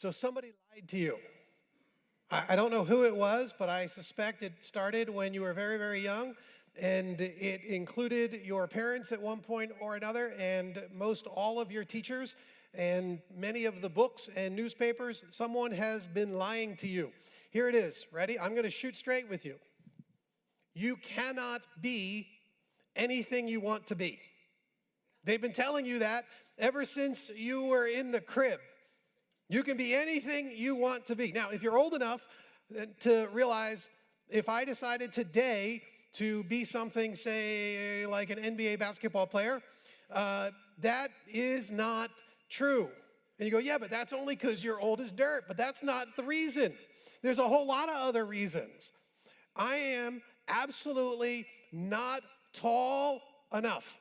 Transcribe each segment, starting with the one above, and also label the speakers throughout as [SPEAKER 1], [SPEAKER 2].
[SPEAKER 1] So somebody lied to you. I don't know who it was, but I suspect it started when you were very, very young, and it included your parents at one point or another, and most all of your teachers, and many of the books and newspapers. Someone has been lying to you. Here it is. Ready? I'm going to shoot straight with you. You cannot be anything you want to be. They've been telling you that ever since you were in the crib. You can be anything you want to be. Now, if you're old enough to realize, if I decided today to be something, say, like an NBA basketball player, that is not true. And you go, yeah, but that's only because you're old as dirt. But that's not the reason. There's a whole lot of other reasons. I am absolutely not tall enough.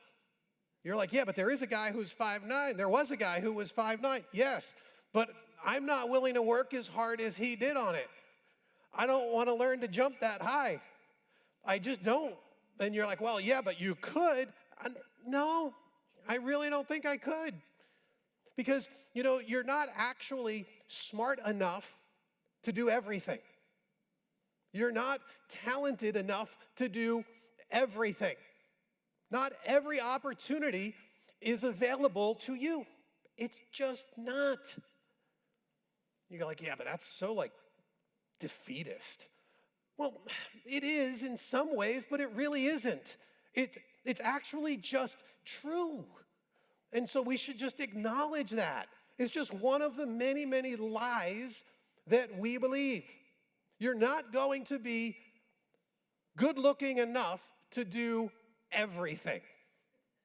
[SPEAKER 1] You're like, yeah, but there is a guy who's 5'9". There was a guy who was 5'9". Yes. But I'm not willing to work as hard as he did on it. I don't want to learn to jump that high. I just don't. And you're like, well, yeah, but you could. No, I really don't think I could. Because, you're not actually smart enough to do everything. You're not talented enough to do everything. Not every opportunity is available to you. It's just not. You're like, yeah, but that's so defeatist. Well, it is in some ways, but it really isn't. It's actually just true. And so we should just acknowledge that. It's just one of the many, many lies that we believe. You're not going to be good looking enough to do everything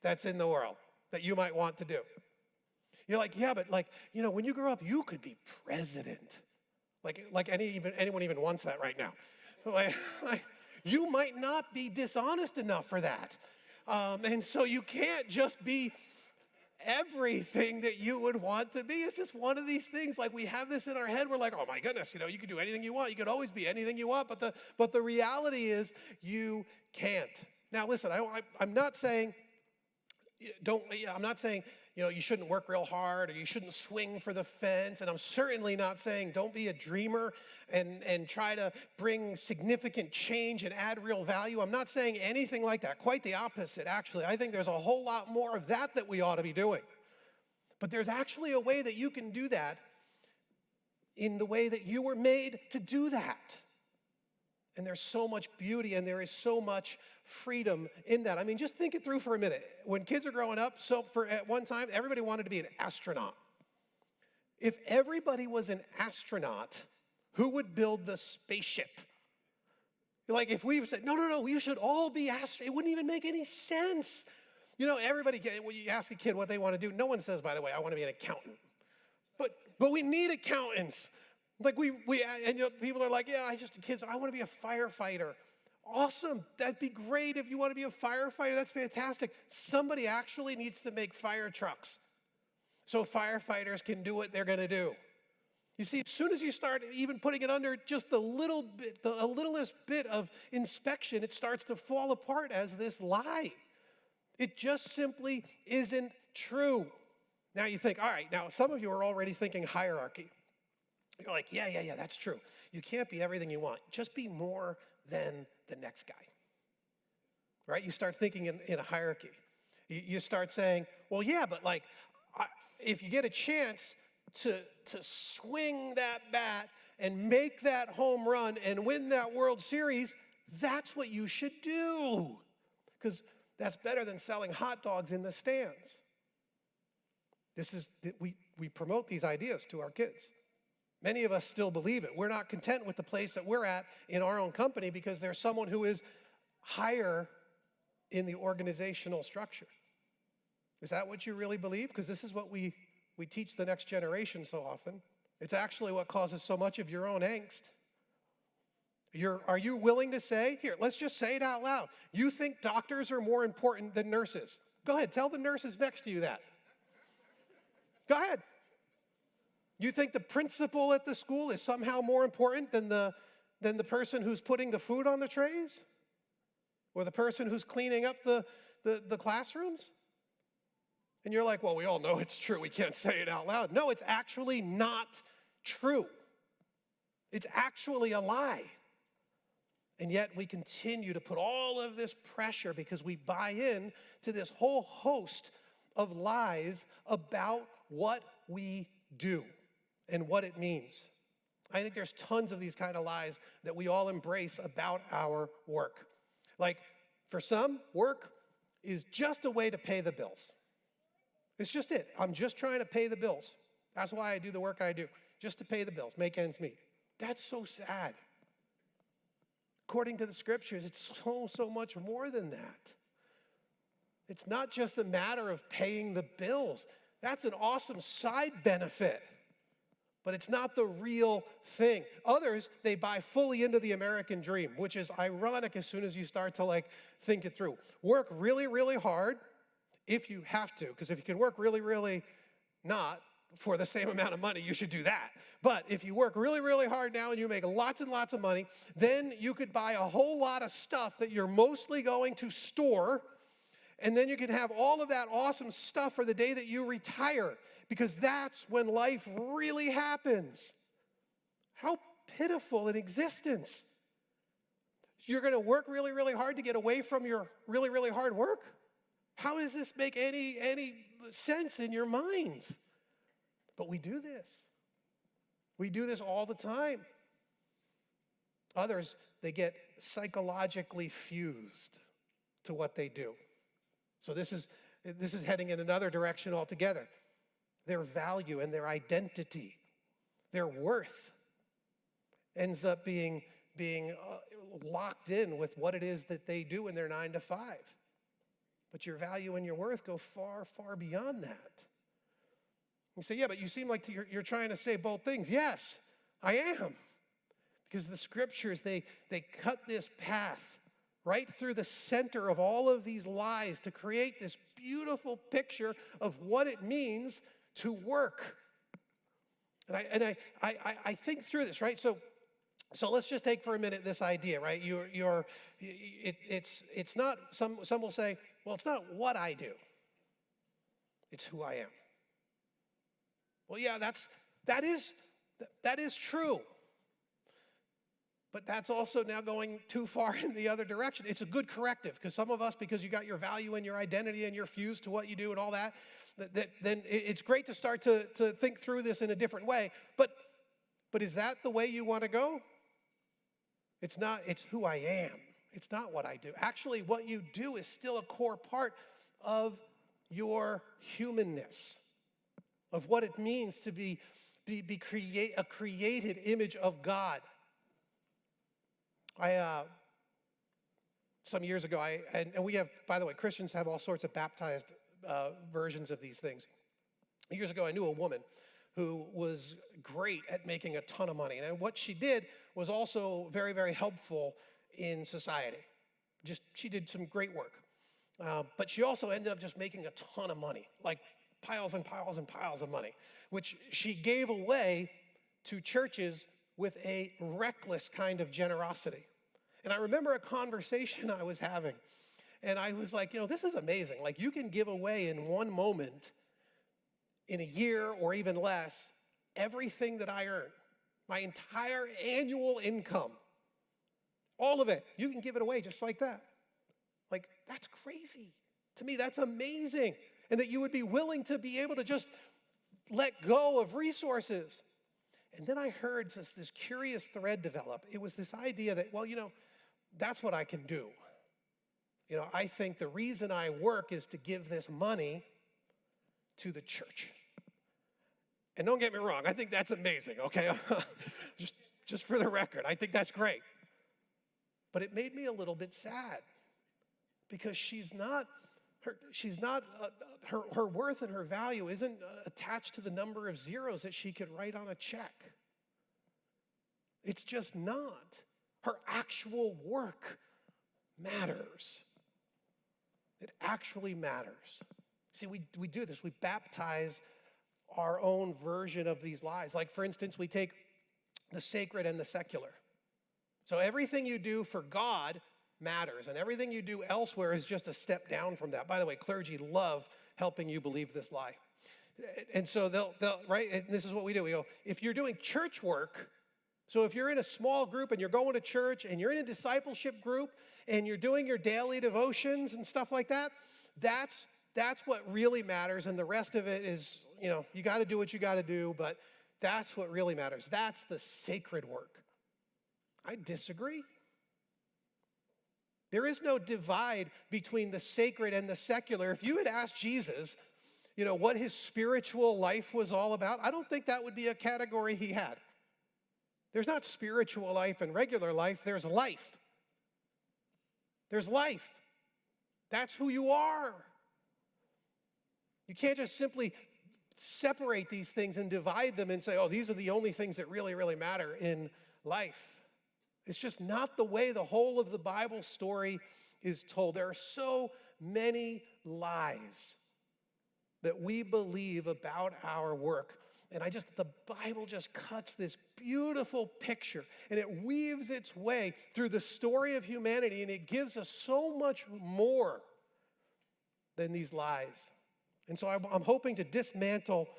[SPEAKER 1] that's in the world that you might want to do. You're like, yeah, but when you grow up, you could be president. Anyone even wants that right now. You might not be dishonest enough for that. And so you can't just be everything that you would want to be. It's just one of these things. We have this in our head. We're like, oh my goodness, you could do anything you want. You could always be anything you want. But the reality is you can't. Now, listen, I'm not saying you shouldn't work real hard or you shouldn't swing for the fence. And I'm certainly not saying don't be a dreamer and try to bring significant change and add real value. I'm not saying anything like that. Quite the opposite, actually. I think there's a whole lot more of that we ought to be doing. But there's actually a way that you can do that in the way that you were made to do that. And there's so much beauty and there is so much freedom in that. Just think it through for a minute. When kids are growing up, at one time, everybody wanted to be an astronaut. If everybody was an astronaut, who would build the spaceship? If we said, no, we should all be astronauts, it wouldn't even make any sense. Everybody, when you ask a kid what they want to do, no one says, by the way, I want to be an accountant. But we need accountants. People are like, yeah, kids, I want to be a firefighter. Awesome. That'd be great if you want to be a firefighter. That's fantastic. Somebody actually needs to make fire trucks so firefighters can do what they're going to do. You see, as soon as you start even putting it under just a littlest bit of inspection, it starts to fall apart as this lie. It just simply isn't true. Now you think, all right, now some of you are already thinking hierarchy. You're like, yeah, that's true. You can't be everything you want. Just be more than the next guy, right? You start thinking in a hierarchy. You start saying, well, yeah, but if you get a chance to swing that bat and make that home run and win that World Series, that's what you should do, because that's better than selling hot dogs in the stands. We promote these ideas to our kids. Many of us still believe it. We're not content with the place that we're at in our own company because there's someone who is higher in the organizational structure. Is that what you really believe? Because this is what we teach the next generation so often. It's actually what causes so much of your own angst. Are you willing to say, here, let's just say it out loud. You think doctors are more important than nurses? Go ahead, tell the nurses next to you that. Go ahead. You think the principal at the school is somehow more important than the person who's putting the food on the trays? Or the person who's cleaning up the classrooms? And you're like, well, we all know it's true. We can't say it out loud. No, it's actually not true. It's actually a lie. And yet we continue to put all of this pressure because we buy in to this whole host of lies about what we do and what it means. I think there's tons of these kind of lies that we all embrace about our work. Like, for some, work is just a way to pay the bills. It's just it. I'm just trying to pay the bills. That's why I do the work I do, just to pay the bills, make ends meet. That's so sad. According to the scriptures, it's so much more than that. It's not just a matter of paying the bills. That's an awesome side benefit, but it's not the real thing. Others, they buy fully into the American dream, which is ironic as soon as you start to think it through. Work really, really hard if you have to, because if you can work really, really not for the same amount of money, you should do that. But if you work really, really hard now and you make lots and lots of money, then you could buy a whole lot of stuff that you're mostly going to store, and then you can have all of that awesome stuff for the day that you retire, because that's when life really happens. How pitiful an existence. You're going to work really, really hard to get away from your really, really hard work? How does this make any sense in your minds? But we do this. We do this all the time. Others, they get psychologically fused to what they do. So this is heading in another direction altogether. Their value and their identity, their worth ends up being locked in with what it is that they do in their 9 to 5. But your value and your worth go far, far beyond that. You say, yeah, but you seem like you're trying to say both things. Yes, I am. Because the scriptures, they cut this path right through the center of all of these lies to create this beautiful picture of what it means to work. And I think through this, right? So let's just take for a minute this idea, right? It's not, some will say, well, it's not what I do. It's who I am. Well, yeah, that is true. But that's also now going too far in the other direction. It's a good corrective, because some of us, because you got your value and your identity and you're fused to what you do and all that, then it's great to start to think through this in a different way. But is that the way you want to go? It's not. It's who I am. It's not what I do. Actually, what you do is still a core part of your humanness, of what it means to be a created image of God. Some years ago, and we have, by the way, Christians have all sorts of baptized versions of these things. Years ago, I knew a woman who was great at making a ton of money. And what she did was also very, very helpful in society. She did some great work. But she also ended up just making a ton of money, like piles and piles and piles of money, which she gave away to churches with a reckless kind of generosity. And I remember a conversation I was having, and I was like, this is amazing. Like, you can give away in one moment, in a year or even less, everything that I earn, my entire annual income, all of it. You can give it away just like that. Like, that's crazy. To me, that's amazing. And that you would be willing to be able to just let go of resources. And then I heard this curious thread develop. It was this idea that, well, that's what I can do. I think the reason I work is to give this money to the church. And don't get me wrong, I think that's amazing, okay? just for the record, I think that's great. But it made me a little bit sad, because her worth and her value isn't attached to the number of zeros that she could write on a check. It's just not. Her actual work matters. It actually matters. See, we do this. We baptize our own version of these lies. Like, for instance, we take the sacred and the secular. So everything you do for God matters, and everything you do elsewhere is just a step down from that. By the way, clergy love helping you believe this lie. And so they'll right, and this is what we do. We go, if you're doing church work, so if you're in a small group and you're going to church and you're in a discipleship group and you're doing your daily devotions and stuff like that, that's what really matters. And the rest of it is, you got to do what you got to do, but that's what really matters. That's the sacred work. I disagree. There is no divide between the sacred and the secular. If you had asked Jesus, what his spiritual life was all about, I don't think that would be a category he had. There's not spiritual life and regular life, there's life. There's life. That's who you are. You can't just simply separate these things and divide them and say, oh, these are the only things that really, really matter in life. It's just not the way the whole of the Bible story is told. There are so many lies that we believe about our work. And the Bible just cuts this beautiful picture, and it weaves its way through the story of humanity, and it gives us so much more than these lies. And so I'm hoping to dismantle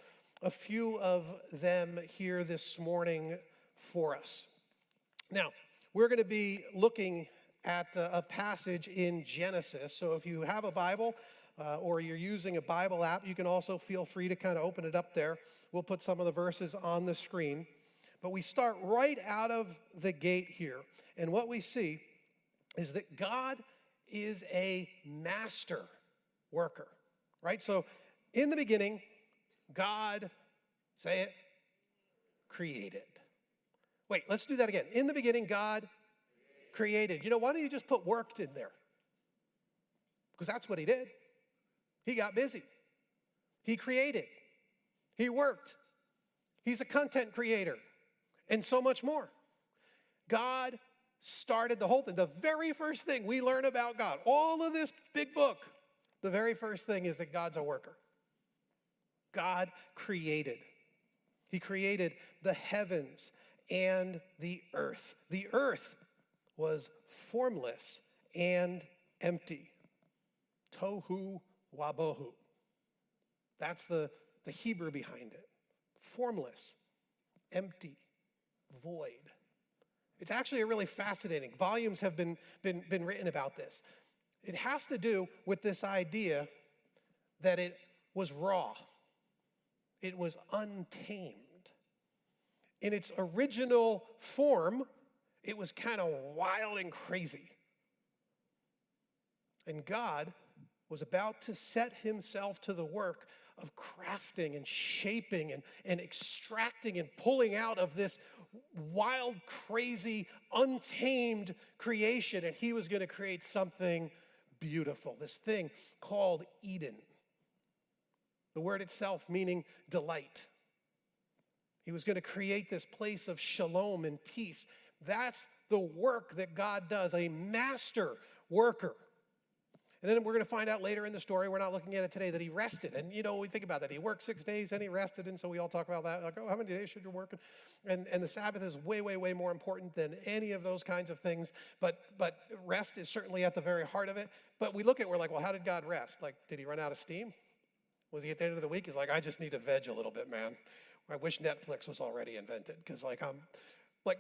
[SPEAKER 1] a few of them here this morning for us. Now, we're going to be looking at a passage in Genesis. So if you have a Bible or you're using a Bible app, you can also feel free to kind of open it up there. We'll put some of the verses on the screen. But we start right out of the gate here. And what we see is that God is a master worker, right? So in the beginning, God, say it, created. Wait, let's do that again. In the beginning, God created. Why don't you just put worked in there? Because that's what he did. He got busy. He created. He worked. He's a content creator and so much more. God started the whole thing. The very first thing we learn about God, all of this big book, the very first thing is that God's a worker. God created. He created the heavens and the earth. The earth was formless and empty. Tohu wabohu. That's the Hebrew behind it. Formless, empty, void. It's actually a really fascinating. Volumes have been written about this. It has to do with this idea that it was raw. It was untamed. In its original form, it was kind of wild and crazy. And God was about to set himself to the work of crafting and shaping and extracting and pulling out of this wild, crazy, untamed creation. And he was going to create something beautiful, this thing called Eden. The word itself meaning delight. He was going to create this place of shalom and peace. That's the work that God does, a master worker. And then we're going to find out later in the story, we're not looking at it today, that he rested. And we think about that. He worked 6 days and he rested. And so we all talk about that. Like, oh, how many days should you work? And the Sabbath is way, way, way more important than any of those kinds of things. But rest is certainly at the very heart of it. But we look at it, we're like, well, how did God rest? Like, did he run out of steam? Was he at the end of the week? He's like, I just need to veg a little bit, man. I wish Netflix was already invented. Because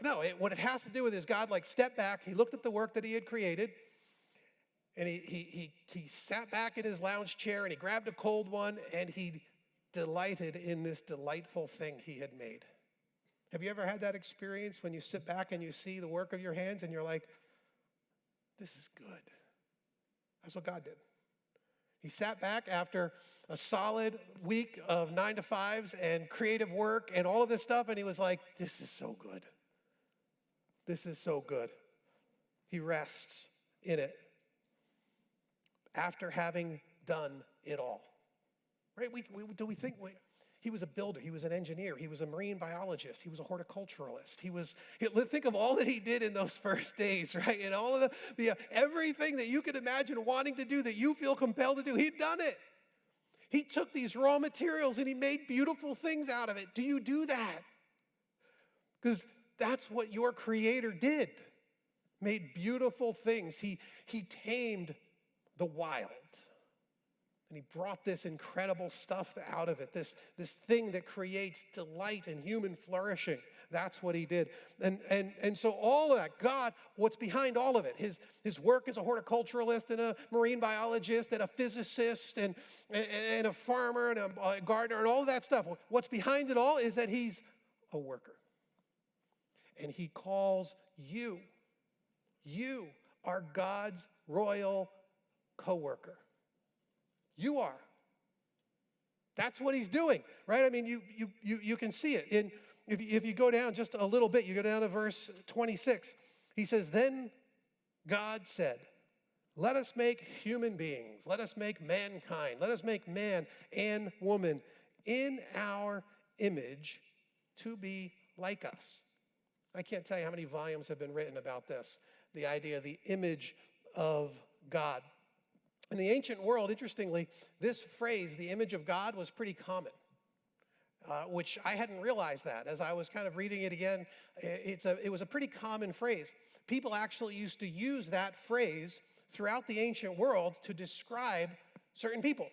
[SPEAKER 1] no, what it has to do with is God stepped back. He looked at the work that he had created. And he sat back in his lounge chair and he grabbed a cold one and he delighted in this delightful thing he had made. Have you ever had that experience when you sit back and you see the work of your hands and you're like, this is good? That's what God did. He sat back after a solid week of 9 to 5s and creative work and all of this stuff, and he was like, this is so good. This is so good. He rests in it after having done it all. Right? He was a builder, he was an engineer, he was a marine biologist, he was a horticulturalist. Think of all that he did in those first days, right? And all of the everything that you could imagine wanting to do that you feel compelled to do, he'd done it. He took these raw materials and he made beautiful things out of it. Do you do that? Because that's what your Creator did. Made beautiful things. He tamed the wild. And he brought this incredible stuff out of it, this thing that creates delight and human flourishing. That's what he did. And so all of that, God, what's behind all of it? His work as a horticulturalist and a marine biologist and a physicist and a farmer and a gardener and all of that stuff. What's behind it all is that he's a worker. And he calls you. You are God's royal co-worker. You are. That's what he's doing, right? I mean, you can see it. If you go down just a little bit, you go down to verse 26. He says, then God said, let us make human beings. Let us make mankind. Let us make man and woman in our image to be like us. I can't tell you how many volumes have been written about this, the idea of the image of God. In the ancient world, interestingly, this phrase, the image of God, was pretty common, which I hadn't realized that. As I was kind of reading it again, it was a pretty common phrase. People actually used to use that phrase throughout the ancient world to describe certain people.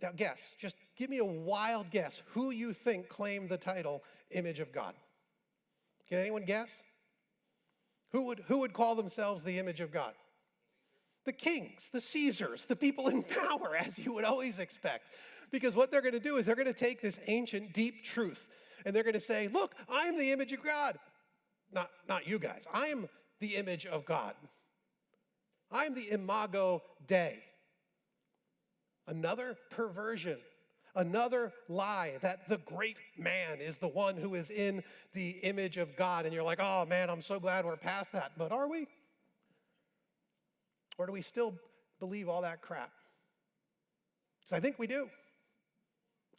[SPEAKER 1] Now guess, just give me a wild guess who you think claimed the title image of God. Can anyone guess? Who would call themselves the image of God? The kings, the Caesars, the people in power, as you would always expect. Because what they're going to do is they're going to take this ancient, deep truth, and they're going to say, look, I'm the image of God. Not you guys. I'm the image of God. I'm the imago Dei. Another perversion, another lie that the great man is the one who is in the image of God. And you're like, oh man, I'm so glad we're past that. But are we? Or do we still believe all that crap? Because I think we do.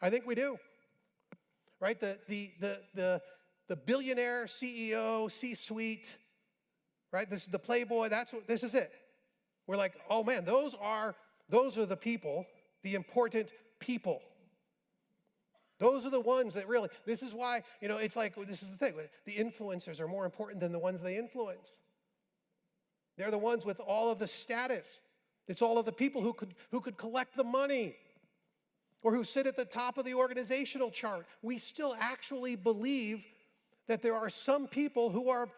[SPEAKER 1] I think we do. Right? The billionaire CEO, C-suite, right? This is the playboy, this is it. We're like, oh man, those are the people, the important people. Those are the ones that really, this is why, it's like, this is the thing, the influencers are more important than the ones they influence. They're the ones with all of the status. It's all of the people who could collect the money or who sit at the top of the organizational chart. We still actually believe that there are some people who are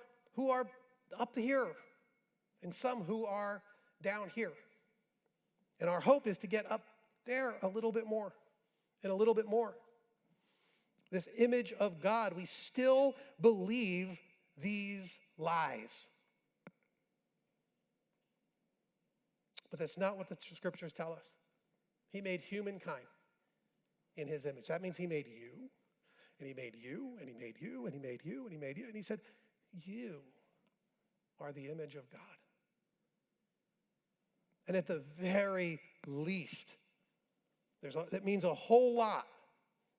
[SPEAKER 1] up here and some who are down here. And our hope is to get up there a little bit more and a little bit more. This image of God, we still believe these lies. But that's not what the scriptures tell us. He made humankind in his image. That means he made you, and he made you, and he made you, and he made you, and he made you. And he said, you are the image of God. And at the very least, that means a whole lot,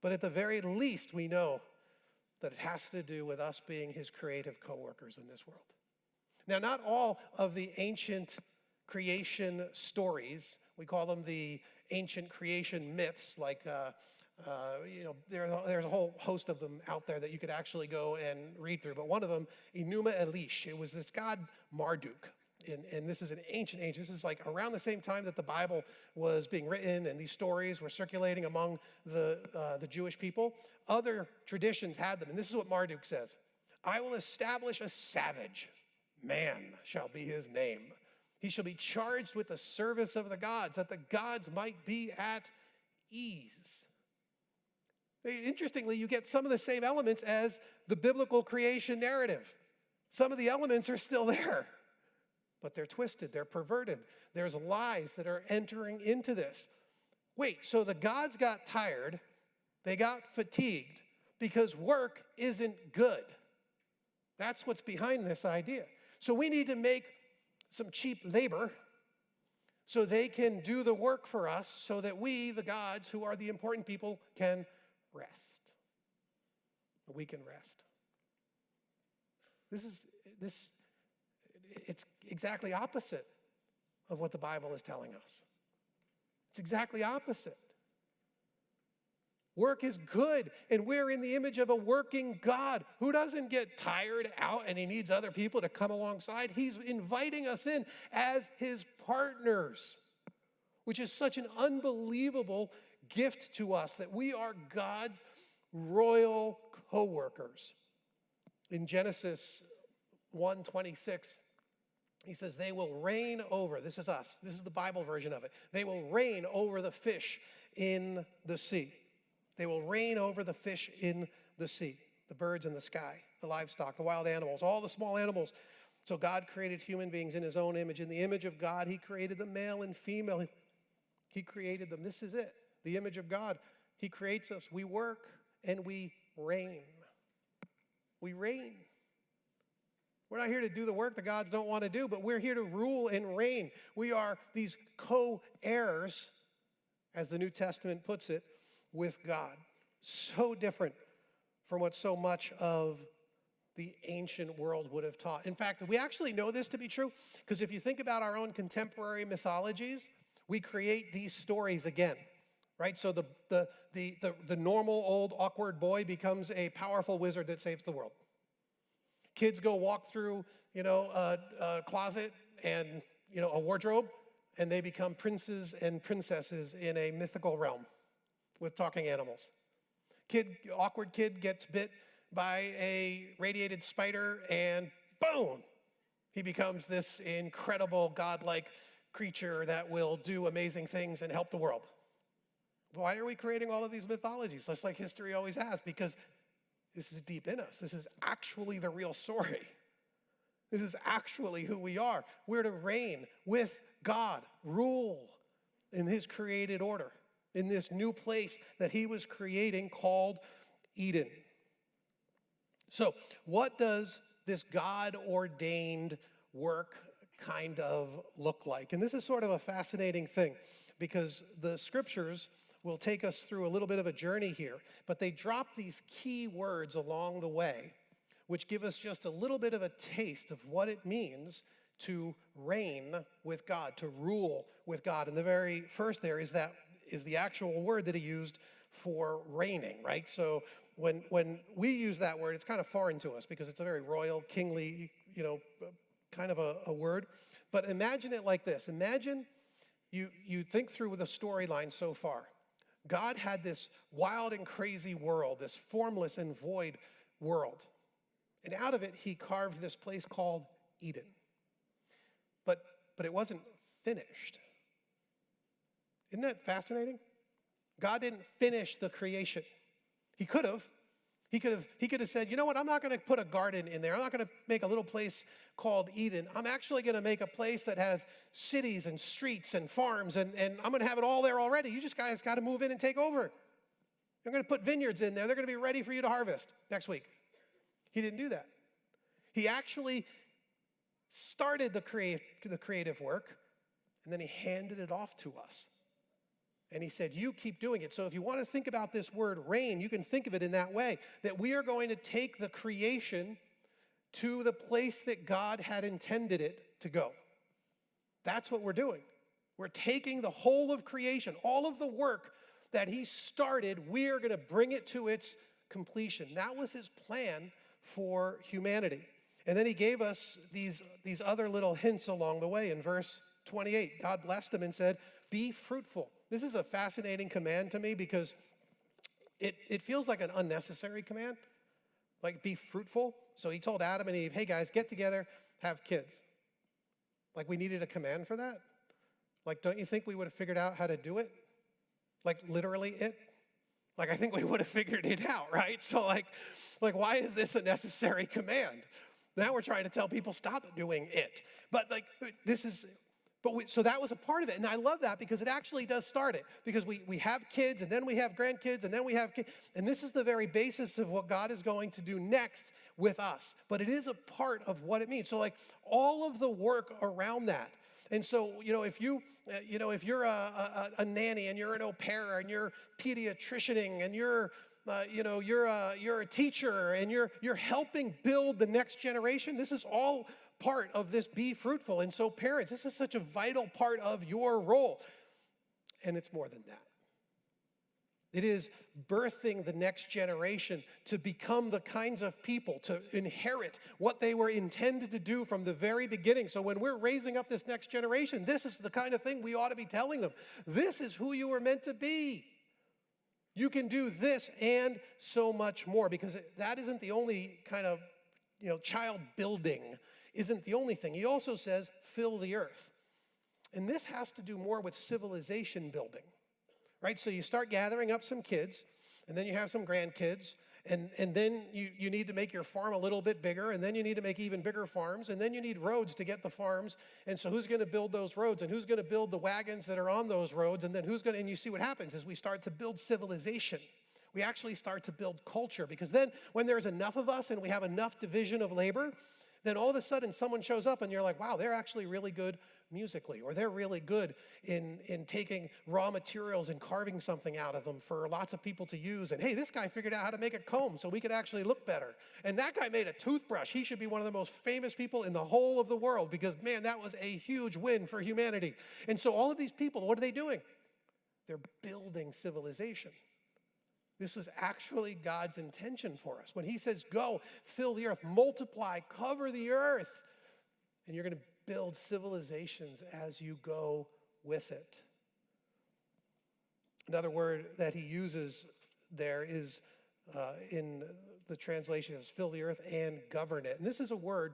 [SPEAKER 1] but at the very least, we know that it has to do with us being his creative co-workers in this world. Now, not all of the ancient creation stories, we call them the ancient creation myths, like there's a whole host of them out there that you could actually go and read through. But one of them, Enuma Elish, it was this god Marduk. And this is an ancient. This is like around the same time that the Bible was being written and these stories were circulating among the Jewish people. Other traditions had them. And this is what Marduk says. I will establish a savage. Man shall be his name. He shall be charged with the service of the gods, that the gods might be at ease. Interestingly, you get some of the same elements as the biblical creation narrative. Some of the elements are still there, but they're twisted, they're perverted. There's lies that are entering into this. Wait, so the gods got tired, they got fatigued because work isn't good. That's what's behind this idea. So we need to make some cheap labor so they can do the work for us so that we, the gods, who are the important people, can rest. We can rest. It's exactly opposite of what the Bible is telling us. It's exactly opposite. Work is good, and we're in the image of a working God who doesn't get tired out and he needs other people to come alongside. He's inviting us in as his partners. which is such an unbelievable gift to us that we are God's royal co-workers. In Genesis 1:26, he says, they will reign over, this is us, this is the Bible version of it. They will reign over the fish in the sea. They will reign over the fish in the sea, the birds in the sky, the livestock, the wild animals, all the small animals. So God created human beings in his own image. In the image of God, he created them male and female. He created them. This is it, the image of God. He creates us. We work and we reign. We reign. We're not here to do the work the gods don't want to do, but we're here to rule and reign. We are these co-heirs, as the New Testament puts it, with God. So different from what so much of the ancient world would have taught. In fact, we actually know this to be true, because if you think about our own contemporary mythologies, we create these stories again, right? So the normal old awkward boy becomes a powerful wizard that saves the world. Kids go walk through, a closet and, a wardrobe, and they become princes and princesses in a mythical realm with talking animals. Awkward kid gets bit by a radiated spider, and boom, he becomes this incredible godlike creature that will do amazing things and help the world. Why are we creating all of these mythologies, just like history always has? Because this is deep in us. This is actually the real story. This is actually who we are. We're to reign with God, rule in his created order, in this new place that he was creating called Eden. So, what does this God-ordained work kind of look like? And this is sort of a fascinating thing, because the scriptures will take us through a little bit of a journey here, but they drop these key words along the way, which give us just a little bit of a taste of what it means to reign with God, to rule with God. And the very first there is the actual word that he used for reigning, right? So when we use that word, it's kind of foreign to us because it's a very royal, kingly, kind of a word. But imagine it like this. Imagine you think through the storyline so far. God had this wild and crazy world, this formless and void world. And out of it, he carved this place called Eden. But it wasn't finished. Isn't that fascinating? God didn't finish the creation. He could have. He could have said, you know what, I'm not going to put a garden in there. I'm not going to make a little place called Eden. I'm actually going to make a place that has cities and streets and farms, and I'm going to have it all there already. You just guys got to move in and take over. They're going to put vineyards in there. They're going to be ready for you to harvest next week. He didn't do that. He actually started the creative work, and then he handed it off to us. And he said, you keep doing it. So if you want to think about this word reign, you can think of it in that way, that we are going to take the creation to the place that God had intended it to go. That's what we're doing. We're taking the whole of creation, all of the work that he started, we are going to bring it to its completion. That was his plan for humanity. And then he gave us these other little hints along the way. In verse 28, God blessed them and said, be fruitful. This is a fascinating command to me because it feels like an unnecessary command, like be fruitful. So he told Adam and Eve, hey guys, get together, have kids. Like we needed a command for that? Like, don't you think we would have figured out how to do it? Like literally it? Like I think we would have figured it out, right? So like why is this a necessary command? Now we're trying to tell people stop doing it. But like so that was a part of it. And I love that because it actually does start it. Because we have kids, and then we have grandkids, and then we have kids. And this is the very basis of what God is going to do next with us. But it is a part of what it means. So like all of the work around that. And so, if you're a nanny and you're an au pair and you're pediatricianing and you're a teacher and you're helping build the next generation, this is all part of this be fruitful. And so parents, this is such a vital part of your role. And it's more than that. It is birthing the next generation to become the kinds of people, to inherit what they were intended to do from the very beginning. So when we're raising up this next generation, this is the kind of thing we ought to be telling them. This is who you were meant to be. You can do this and so much more, because that isn't the only kind of, child building isn't the only thing. He also says, fill the earth. And this has to do more with civilization building. Right, so you start gathering up some kids, and then you have some grandkids, and then you need to make your farm a little bit bigger, and then you need to make even bigger farms, and then you need roads to get the farms. And so who's going to build those roads, and who's going to build the wagons that are on those roads, and then and you see what happens is we start to build civilization. We actually start to build culture, because then when there's enough of us and we have enough division of labor, then all of a sudden someone shows up and you're like, wow, they're actually really good musically, or they're really good in taking raw materials and carving something out of them for lots of people to use. And hey, this guy figured out how to make a comb so we could actually look better. And that guy made a toothbrush. He should be one of the most famous people in the whole of the world, because man, that was a huge win for humanity. And so all of these people, what are they doing? They're building civilization. This was actually God's intention for us. When he says, go, fill the earth, multiply, cover the earth, and you're going to build civilizations as you go with it. Another word that he uses there is in the translation is fill the earth and govern it. And this is a word,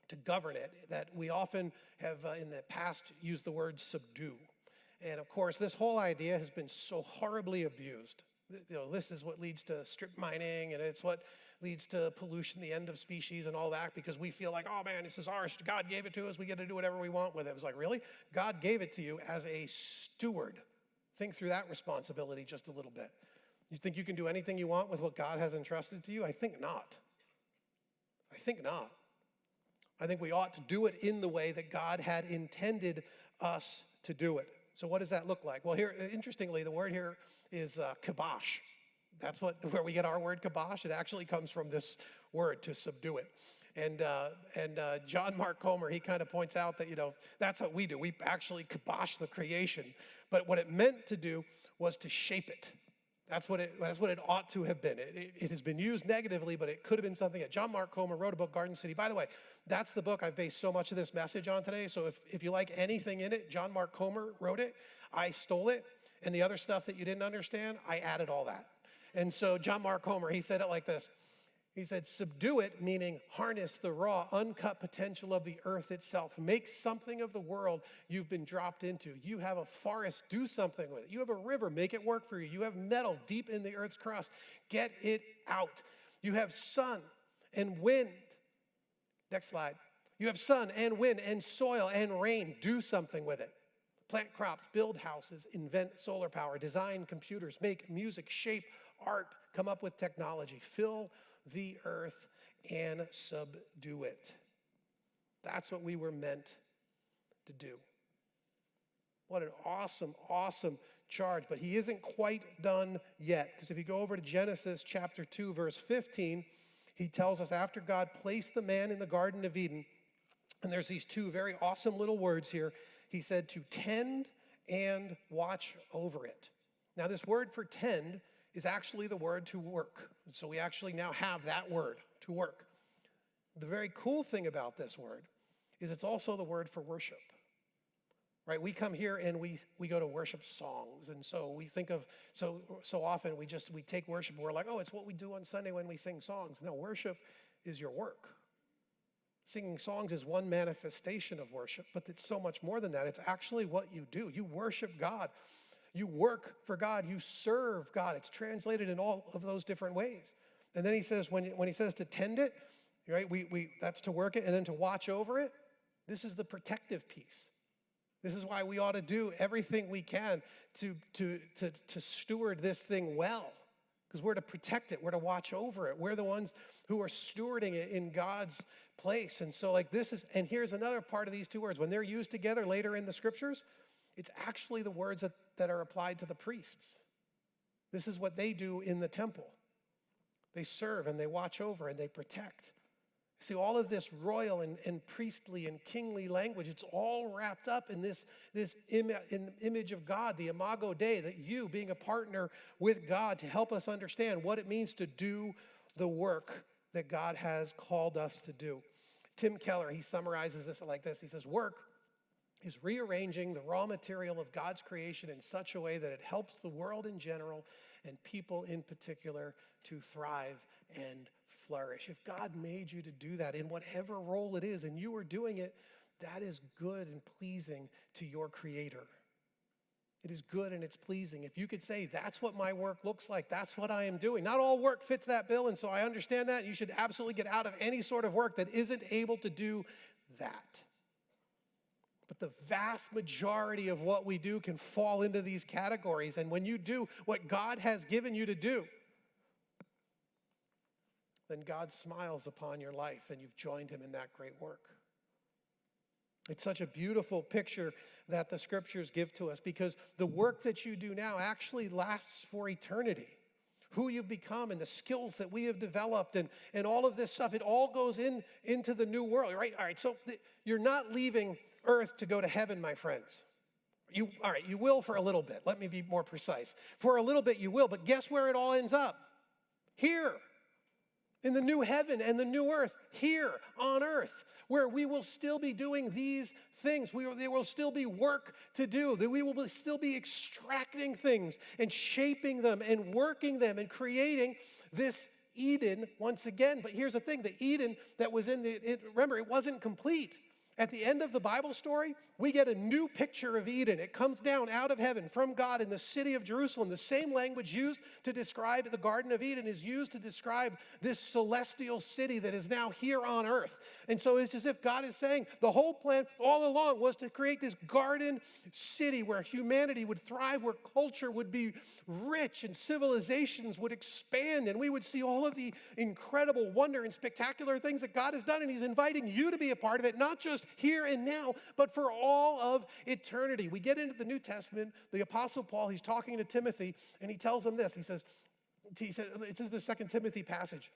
[SPEAKER 1] to govern it, that we often have in the past used the word subdue. And of course, this whole idea has been so horribly abused. This is what leads to strip mining, and it's what leads to pollution, the end of species and all that, because we feel like, oh man, this is ours. God gave it to us. We get to do whatever we want with it. It was like, really? God gave it to you as a steward. Think through that responsibility just a little bit. You think you can do anything you want with what God has entrusted to you? I think not. I think not. I think we ought to do it in the way that God had intended us to do it. So what does that look like? Well, here, interestingly, the word here is kibosh. That's where we get our word kibosh. It actually comes from this word, to subdue it. And John Mark Comer, he kind of points out that, that's what we do. We actually kibosh the creation. But what it meant to do was to shape it. That's what it ought to have been. It has been used negatively, but it could have been something that John Mark Comer wrote about Garden City. By the way, that's the book I've based so much of this message on today. So if you like anything in it, John Mark Comer wrote it. I stole it. And the other stuff that you didn't understand, I added all that. And so John Mark Comer, he said it like this. He said, subdue it, meaning harness the raw, uncut potential of the earth itself. Make something of the world you've been dropped into. You have a forest, do something with it. You have a river, make it work for you. You have metal deep in the earth's crust, get it out. You have sun and wind. Next slide. You have sun and wind and soil and rain. Do something with it. Plant crops, build houses, invent solar power, design computers, make music, shape art, come up with technology. Fill the earth and subdue it. That's what we were meant to do. What an awesome, awesome charge. But he isn't quite done yet. Because if you go over to Genesis chapter 2, verse 15, he tells us after God placed the man in the Garden of Eden, and there's these two very awesome little words here. He said to tend and watch over it. Now this word for tend is actually the word to work. And so we actually now have that word, to work. The very cool thing about this word is it's also the word for worship. Right? We come here and we go to worship songs. And so we think of, so often we take worship and we're like, oh, it's what we do on Sunday when we sing songs. No, worship is your work. Singing songs is one manifestation of worship, but it's so much more than that. It's actually what you do. You worship God. You work for God. You serve God. It's translated in all of those different ways. And then he says, when he says to tend it, right, that's to work it, and then to watch over it, this is the protective piece. This is why we ought to do everything we can to steward this thing well. Because we're to protect it. We're to watch over it. We're the ones who are stewarding it in God's place. And so and here's another part of these two words. When they're used together later in the scriptures, it's actually the words that are applied to the priests. This is what they do in the temple. They serve and they watch over and they protect. See, all of this royal and priestly and kingly language, it's all wrapped up in this image of God, the Imago Dei, that you, being a partner with God to help us understand what it means to do the work that God has called us to do. Tim Keller, he summarizes this like this. He says, work is rearranging the raw material of God's creation in such a way that it helps the world in general and people in particular to thrive and flourish. If God made you to do that in whatever role it is and you are doing it, that is good and pleasing to your Creator. It is good and it's pleasing. If you could say, that's what my work looks like, that's what I am doing. Not all work fits that bill, and so I understand that. You should absolutely get out of any sort of work that isn't able to do that. But the vast majority of what we do can fall into these categories. And when you do what God has given you to do, then God smiles upon your life and you've joined him in that great work. It's such a beautiful picture that the scriptures give to us, because the work that you do now actually lasts for eternity. Who you've become and the skills that we have developed and all of this stuff, it all goes into the new world, right? All right, so you're not leaving earth to go to heaven, my friends. You will for a little bit. Let me be more precise. For a little bit you will, but guess where it all ends up? Here. In the new heaven and the new earth, here on earth, where we will still be doing these things. There will still be work to do. That we will still be extracting things and shaping them and working them and creating this Eden once again. But here's the thing, the Eden that was remember, it wasn't complete. At the end of the Bible story, we get a new picture of Eden. It comes down out of heaven from God in the city of Jerusalem. The same language used to describe the Garden of Eden is used to describe this celestial city that is now here on earth. And so it's as if God is saying the whole plan all along was to create this garden city where humanity would thrive, where culture would be rich and civilizations would expand, and we would see all of the incredible wonder and spectacular things that God has done. And he's inviting you to be a part of it, not just here and now, but for all of eternity. We get into the New Testament, the Apostle Paul, he's talking to Timothy, and he tells him this. He says, it's in the 2 Timothy passage.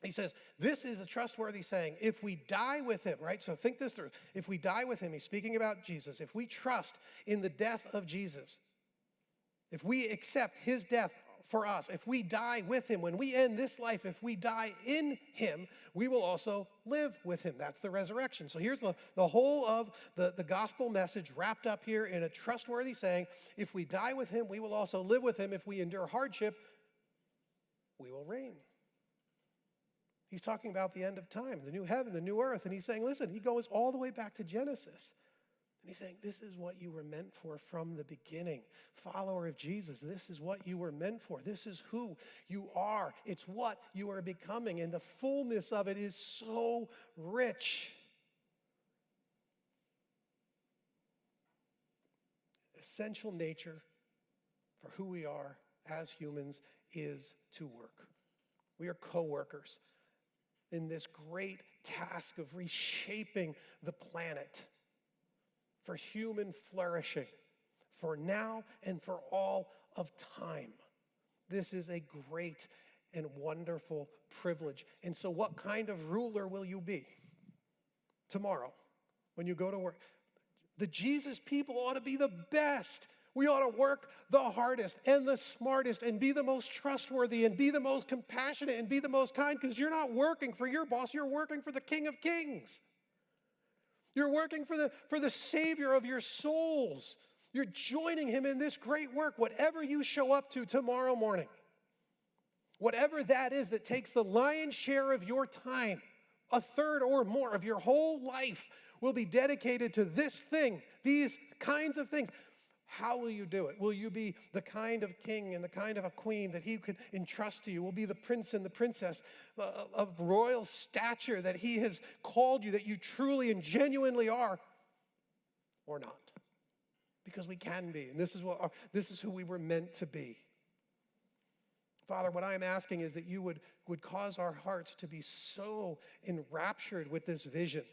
[SPEAKER 1] He says, this is a trustworthy saying, if we die with him, right? So think this through. If we die with him, he's speaking about Jesus. If we trust in the death of Jesus, if we accept his death for us, if we die with him, when we end this life, if we die in him, we will also live with him. That's the resurrection. So here's the whole of the gospel message wrapped up here in a trustworthy saying, if we die with him, we will also live with him. If we endure hardship, we will reign. He's talking about the end of time, the new heaven, the new earth. And he's saying, listen, he goes all the way back to Genesis. And he's saying, this is what you were meant for from the beginning. Follower of Jesus, this is what you were meant for. This is who you are. It's what you are becoming. And the fullness of it is so rich. Essential nature for who we are as humans is to work. We are co-workers in this great task of reshaping the planet for human flourishing, for now and for all of time. This is a great and wonderful privilege. And so what kind of ruler will you be tomorrow when you go to work? The Jesus people ought to be the best. We ought to work the hardest and the smartest and be the most trustworthy and be the most compassionate and be the most kind, because you're not working for your boss, you're working for the King of Kings. You're working for the Savior of your souls. You're joining him in this great work. Whatever you show up to tomorrow morning, whatever that is that takes the lion's share of your time, a third or more of your whole life will be dedicated to this thing, these kinds of things. How will you do it? Will you be the kind of king and the kind of a queen that he could entrust to you? Will be the prince and the princess of royal stature that he has called you, that you truly and genuinely are, or not? Because we can be, and this is who we were meant to be. Father, what I am asking is that you would cause our hearts to be so enraptured with this vision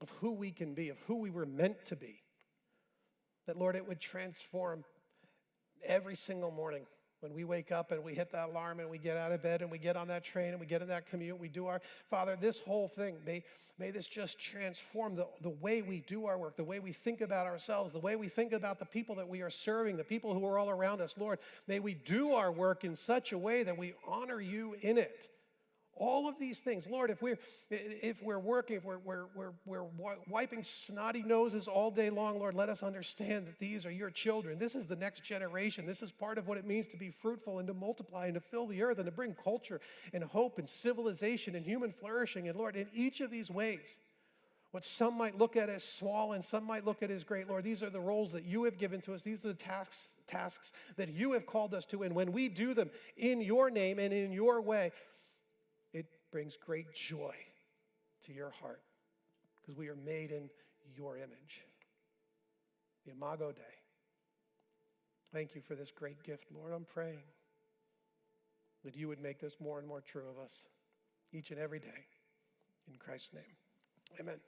[SPEAKER 1] of who we can be, of who we were meant to be. That, Lord, it would transform every single morning When we wake up and we hit that alarm and we get out of bed and we get on that train and we get in that commute, we do our, Father, this whole thing, may this just transform the way we do our work, the way we think about ourselves, the way we think about the people that we are serving, the people who are all around us. Lord, may we do our work in such a way that we honor you in it. All of these things, Lord, if we're working, if we're wiping snotty noses all day long, Lord, let us understand that these are your children. This is the next generation. This is part of what it means to be fruitful and to multiply and to fill the earth and to bring culture and hope and civilization and human flourishing. And Lord, in each of these ways, what some might look at as small and some might look at as great, Lord, these are the roles that you have given to us. These are the tasks that you have called us to. And when we do them in your name and in your way, it brings great joy to your heart because we are made in your image. The Imago Dei. Thank you for this great gift, Lord. I'm praying that you would make this more and more true of us each and every day. In Christ's name, amen.